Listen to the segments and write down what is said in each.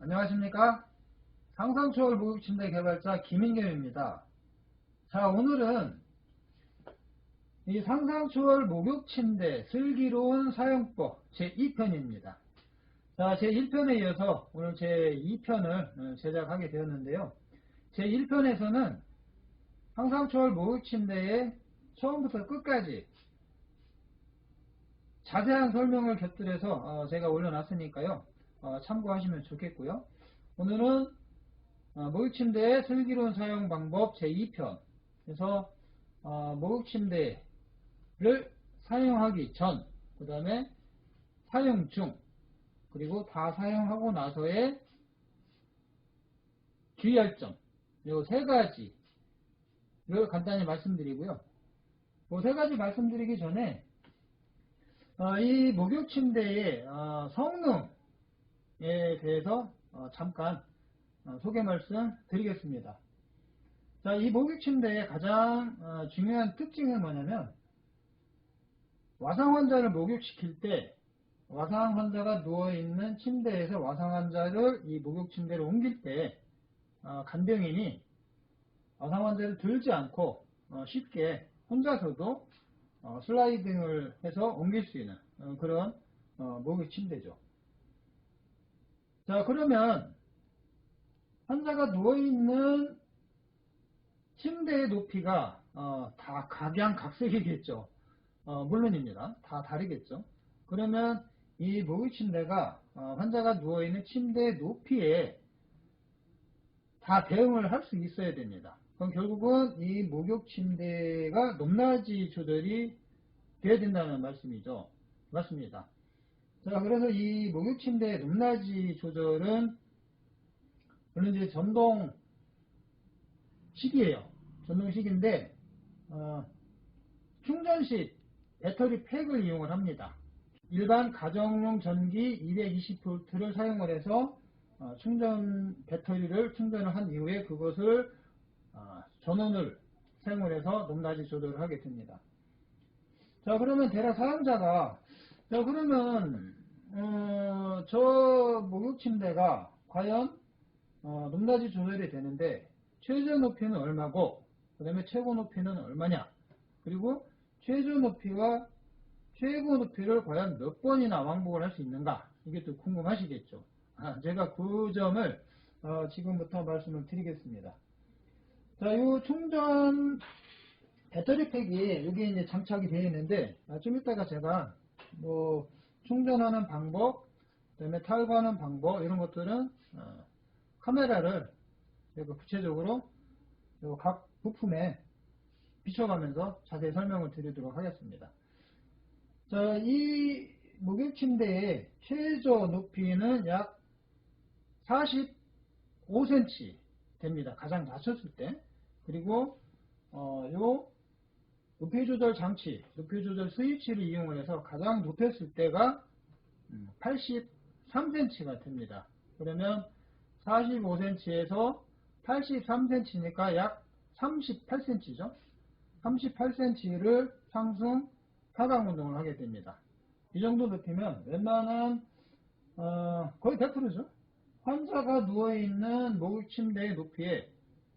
안녕하십니까? 상상초월 목욕침대 개발자 김인겸입니다. 자, 오늘은 이 상상초월 목욕침대 슬기로운 사용법 제2편입니다. 자, 제1편에 이어서 오늘 제2편을 제작하게 되었는데요. 제1편에서는 상상초월 목욕침대의 처음부터 끝까지 자세한 설명을 곁들여서 제가 올려놨으니까요. 참고하시면 좋겠고요. 오늘은 목욕침대의 슬기로운 사용 방법 제2편 그래서 목욕침대를 사용하기 전, 그 다음에 사용 중, 그리고 다 사용하고 나서의 주의할 점, 이 세 가지를 간단히 말씀드리고요. 이 세 가지 말씀드리기 전에 이 목욕침대의 성능에 대해서 잠깐 소개 말씀 드리겠습니다. 자, 이 목욕침대의 가장 중요한 특징은 뭐냐면, 와상 환자를 목욕시킬 때 와상 환자가 누워있는 침대에서 와상 환자를 이 목욕침대로 옮길 때 간병인이 와상 환자를 들지 않고 쉽게 혼자서도 슬라이딩을 해서 옮길 수 있는 그런 목욕침대죠. 자, 그러면 환자가 누워있는 침대의 높이가 다 각양각색이겠죠. 물론입니다. 다 다르겠죠. 그러면 이 목욕침대가 환자가 누워있는 침대의 높이에 다 대응을 할 수 있어야 됩니다. 그럼 결국은 이 목욕침대가 높낮이 조절이 돼야 된다는 말씀이죠. 맞습니다. 자, 그래서 이 목욕침대의 높낮이 조절은 물론 이제 전동식이에요. 전동식인데 충전식 배터리 팩을 이용을 합니다. 일반 가정용 전기 220V를 사용을 해서 충전 배터리를 충전을 한 이후에 그것을 전원을 사용을 해서 높낮이 조절을 하게 됩니다. 자, 그러면 대략 사용자가 그러면 저 목욕침대가 과연 높낮이 조절이 되는데 최저 높이는 얼마고 그 다음에 최고 높이는 얼마냐, 그리고 최저 높이와 최고 높이를 과연 몇 번이나 왕복을 할 수 있는가, 이게 또 궁금하시겠죠. 제가 그 점을 지금부터 말씀을 드리겠습니다. 자, 이 충전 배터리 팩이 여기 이제 장착이 되어 있는데 좀 이따가 제가 뭐 충전하는 방법, 그 다음에 탈거하는 방법, 이런 것들은 카메라를 제가 구체적으로 각 부품에 비춰가면서 자세히 설명을 드리도록 하겠습니다. 자, 이 목욕침대의 최저 높이는 약 45cm 됩니다. 가장 낮췄을 때. 그리고 요 높이 조절 장치, 높이 조절 스위치를 이용을 해서 가장 높였을 때가 83cm가 됩니다. 그러면 45cm에서 83cm니까 약 38cm죠. 38cm를 상승 하강 운동을 하게 됩니다. 이 정도 높이면 웬만한 거의 100%죠. 환자가 누워있는 목욕침대의 높이에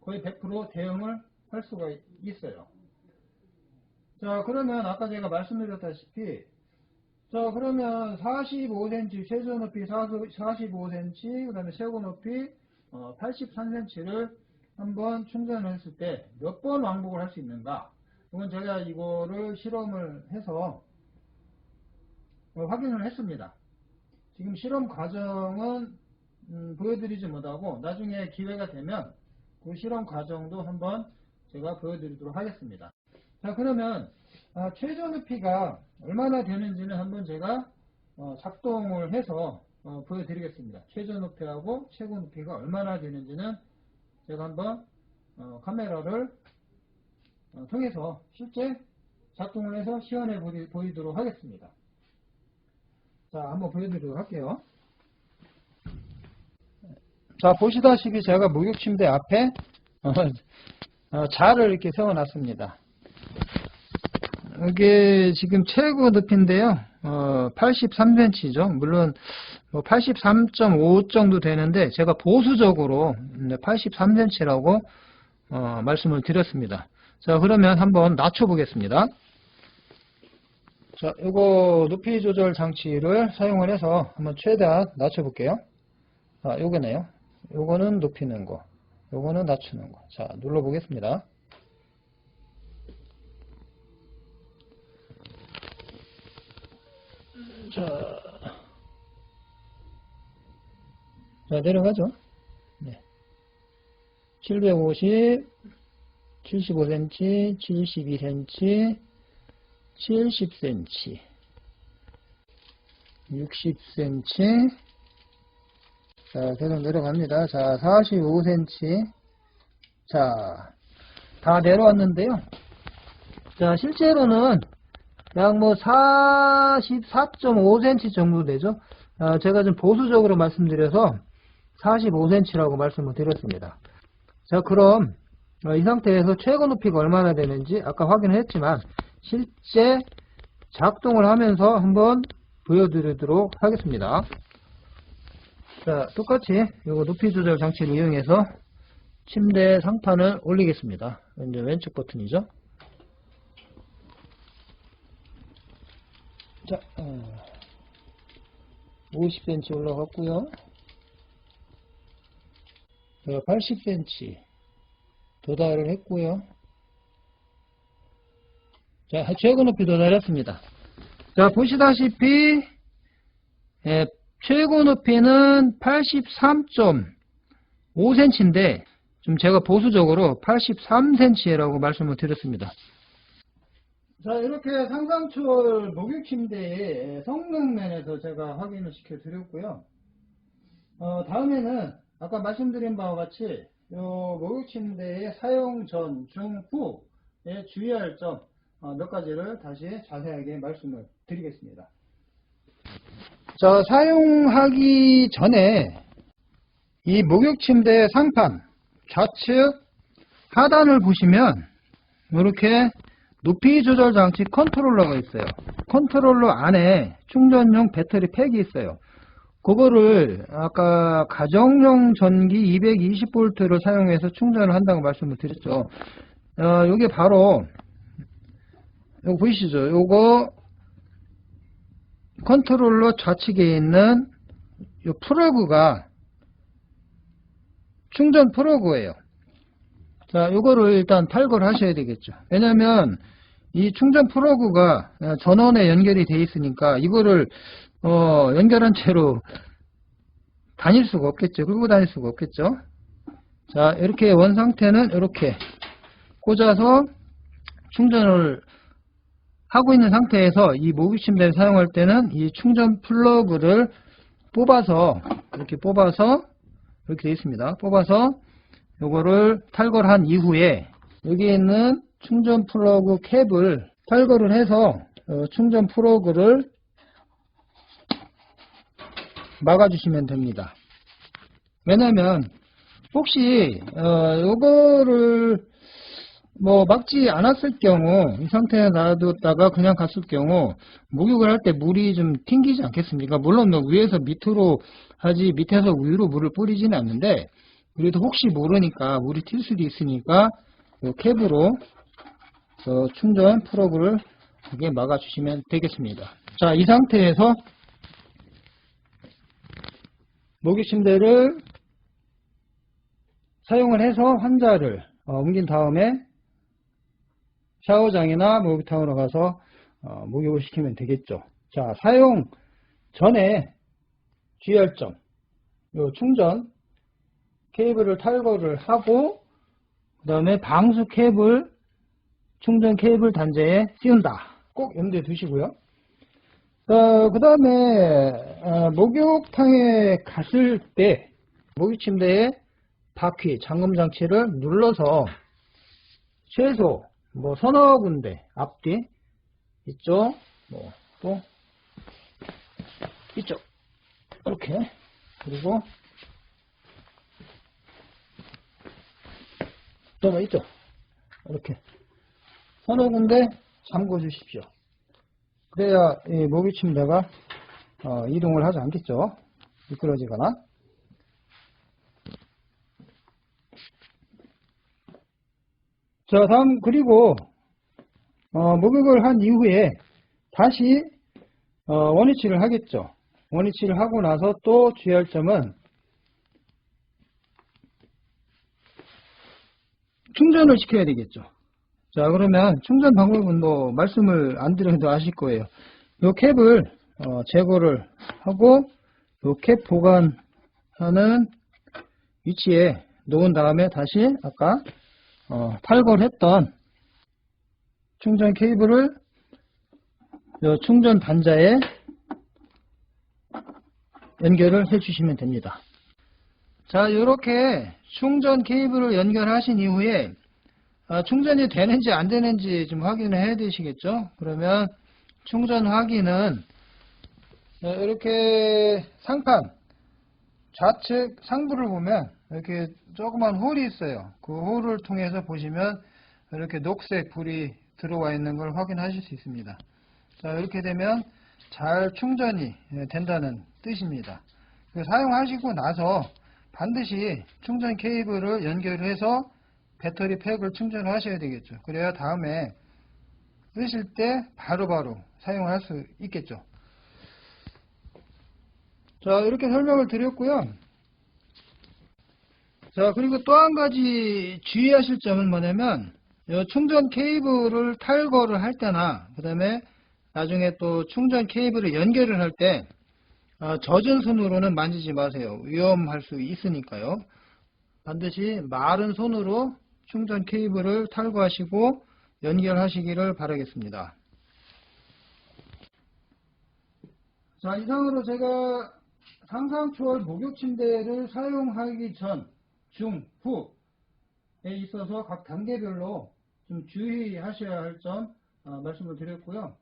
거의 100% 대응을 할 수가 있어요. 자, 그러면 아까 제가 말씀드렸다시피, 자, 그러면 45cm 최저 높이 45cm, 그 다음에 최고 높이 83cm를 한번 충전을 했을 때 몇 번 왕복을 할 수 있는가, 이건 제가 이거를 실험을 해서 확인을 했습니다. 지금 실험 과정은 보여드리지 못하고 나중에 기회가 되면 그 실험 과정도 한번 제가 보여드리도록 하겠습니다. 자, 그러면 최저 높이가 얼마나 되는지는 한번 제가 작동을 해서 보여드리겠습니다. 최저 높이하고 최고 높이가 얼마나 되는지는 제가 한번 카메라를 통해서 실제 작동을 해서 시연해 보이도록 하겠습니다. 자, 한번 보여드리도록 할게요. 자, 보시다시피 제가 목욕침대 앞에 자를 이렇게 세워놨습니다. 이게 지금 최고 높이인데요. 83cm죠. 물론 83.5 정도 되는데 제가 보수적으로 83cm라고 말씀을 드렸습니다. 자, 그러면 한번 낮춰 보겠습니다. 자, 이거 높이 조절 장치를 사용을 해서 한번 최대한 낮춰 볼게요. 아, 요거네요. 요거는 높이는 거, 요거는 낮추는 거. 자, 눌러 보겠습니다. 자, 내려가죠. 네. 750, 75cm, 72cm, 70cm, 60cm. 자, 계속 내려갑니다. 자, 45cm. 자, 다 내려왔는데요. 자, 실제로는 약 44.5cm 정도 되죠. 제가 좀 보수적으로 말씀드려서 45cm라고 말씀을 드렸습니다. 자, 그럼 이 상태에서 최고 높이가 얼마나 되는지 아까 확인을 했지만 실제 작동을 하면서 한번 보여드리도록 하겠습니다. 자, 똑같이 이거 높이 조절 장치를 이용해서 침대 상판을 올리겠습니다. 이제 왼쪽 버튼이죠. 자, 50cm 올라갔고요. 80cm 도달을 했고요. 자, 최고 높이 도달했습니다. 자, 보시다시피 최고 높이는 83.5cm인데 좀 제가 보수적으로 83cm라고 말씀을 드렸습니다. 자, 이렇게 상상철 목욕침대의 성능면에서 제가 확인을 시켜드렸고요. 다음에는 아까 말씀드린 바와 같이 이 목욕침대의 사용 전, 중, 후에 주의할 점 몇 가지를 다시 자세하게 말씀을 드리겠습니다. 자, 사용하기 전에 이 목욕침대 상판 좌측 하단을 보시면 이렇게 높이 조절 장치 컨트롤러가 있어요. 컨트롤러 안에 충전용 배터리 팩이 있어요. 그거를 아까 가정용 전기 220V를 사용해서 충전을 한다고 말씀을 드렸죠. 요게 바로 요거 보이시죠? 요거 컨트롤러 좌측에 있는 요 플러그가 충전 플러그예요. 자, 요거를 일단 탈거를 하셔야 되겠죠. 왜냐면 이 충전 플러그가 전원에 연결이 돼 있으니까 이거를 연결한 채로 다닐 수가 없겠죠. 끌고 다닐 수가 없겠죠. 자, 이렇게 원 상태는 이렇게 꽂아서 충전을 하고 있는 상태에서 이 목욕침대를 사용할 때는 이 충전 플러그를 뽑아서 이렇게 되어 있습니다. 뽑아서 요거를 탈거를 한 이후에 여기에 있는 충전 플러그 캡을 탈거를 해서 충전 플러그를 막아주시면 됩니다. 왜냐면 혹시 요거를 막지 않았을 경우 이 상태에 놔뒀다가 그냥 갔을 경우 목욕을 할 때 물이 좀 튕기지 않겠습니까? 물론 위에서 밑으로 하지 밑에서 위로 물을 뿌리지는 않는데 그래도 혹시 모르니까 물이 튈 수도 있으니까 이 캡으로 충전 플러그를 이게 막아주시면 되겠습니다. 자, 이 상태에서 목욕침대를 사용을 해서 환자를 옮긴 다음에 샤워장이나 목욕탕으로 가서 목욕을 시키면 되겠죠. 자, 사용 전에 주의할 점, 요 충전 케이블을 탈거를 하고 그 다음에 방수 케이블 충전 케이블 단자에 씌운다. 꼭 염두에 두시고요. 그 다음에 목욕탕에 갔을 때 목욕침대의 바퀴 잠금 장치를 눌러서 최소 서너 군데 앞뒤 이쪽 또 이쪽 이렇게 그리고 또 이쪽 이렇게 서너 군데 잠궈 주십시오. 그래야 이 모기 침대가 이동을 하지 않겠죠. 미끄러지거나. 자, 다음, 그리고 목욕을 한 이후에 다시 원위치를 하겠죠. 원위치를 하고 나서 또 주의할 점은 충전을 시켜야 되겠죠. 자, 그러면 충전 방법은 뭐 말씀을 안 드려도 아실 거예요. 요 캡을 제거를 하고 요 캡 보관하는 위치에 놓은 다음에 다시 아까 탈거했던 충전 케이블을 요 충전 단자에 연결을 해 주시면 됩니다. 자, 이렇게 충전 케이블을 연결하신 이후에 충전이 되는지 안 되는지 좀 확인을 해야 되시겠죠. 그러면 충전 확인은 이렇게 상판 좌측 상부를 보면 이렇게 조그만 홀이 있어요. 그 홀을 통해서 보시면 이렇게 녹색 불이 들어와 있는 걸 확인하실 수 있습니다. 자, 이렇게 되면 잘 충전이 된다는 뜻입니다. 사용하시고 나서 반드시 충전 케이블을 연결해서 배터리 팩을 충전을 하셔야 되겠죠. 그래야 다음에 쓰실 때 바로바로 사용할 수 있겠죠. 자, 이렇게 설명을 드렸고요. 자, 그리고 또 한 가지 주의하실 점은 뭐냐면 이 충전 케이블을 탈거를 할 때나 그 다음에 나중에 또 충전 케이블을 연결을 할 때 젖은 손으로는 만지지 마세요. 위험할 수 있으니까요. 반드시 마른 손으로 충전 케이블을 탈거하시고 연결하시기를 바라겠습니다. 자, 이상으로 제가 상상초월 목욕 침대를 사용하기 전, 중, 후에 있어서 각 단계별로 좀 주의하셔야 할 점 말씀을 드렸고요.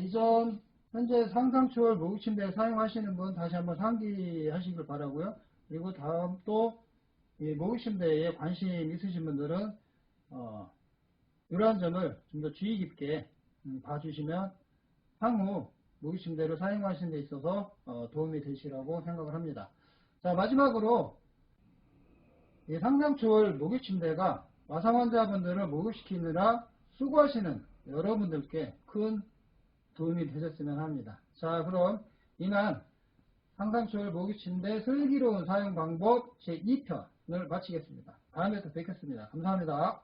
이전 현재 상상초월 목욕 침대 사용하시는 분 다시 한번 상기하시길 바라고요. 그리고 다음 또 이 목욕 침대에 관심 있으신 분들은 이러한 점을 좀 더 주의 깊게 봐주시면 향후 목욕 침대를 사용하시는 데 있어서 도움이 되시라고 생각을 합니다. 자, 마지막으로 이 상상초월 목욕 침대가 마상 환자분들을 목욕시키느라 수고하시는 여러분들께 큰 도움이 되셨으면 합니다. 자, 그럼 이만 상상초월 목욕 침대 슬기로운 사용 방법 제2편을 마치겠습니다. 다음에 또 뵙겠습니다. 감사합니다.